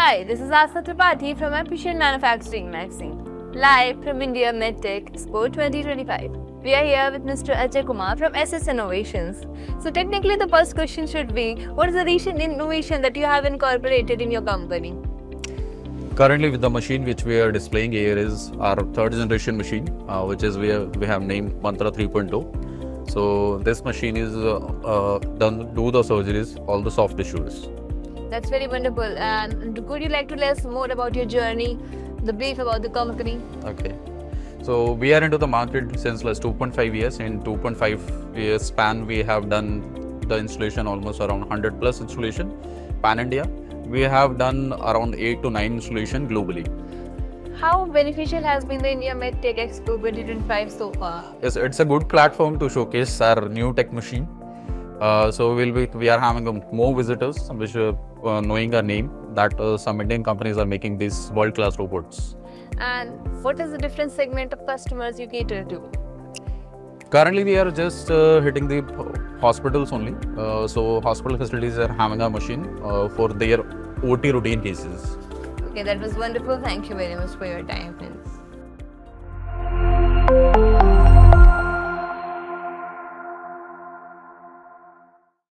Hi, this is Asa Tripathi from Efficient Manufacturing Magazine, live from India MedTech Expo 2025. We are here with Mr. Ajay Kumar from SS Innovations. So technically the first question should be, what is the recent innovation that you have incorporated in your company? Currently, with the machine which we are displaying here is our third generation machine, which is we have named Mantra 3.0. So this machine is do the surgeries, all the soft tissues. That's very wonderful. And could you like to tell us more about your journey, the brief about the company? Okay. So we are into the market since last 2.5 years. In 2.5 years span, we have done the installation almost around 100 plus installation pan India. We have done around 8 to 9 installation globally. How beneficial has been the India MedTech Expo 2025 so far? Yes, it's a good platform to showcase our new tech machine. So we are having more visitors, which knowing our name that some Indian companies are making these world-class robots. And what is the different segment of customers you cater to? Currently, we are just hitting the hospitals only. So hospital facilities are having a machine for their OT routine cases. Okay, that was wonderful. Thank you very much for your time, friends.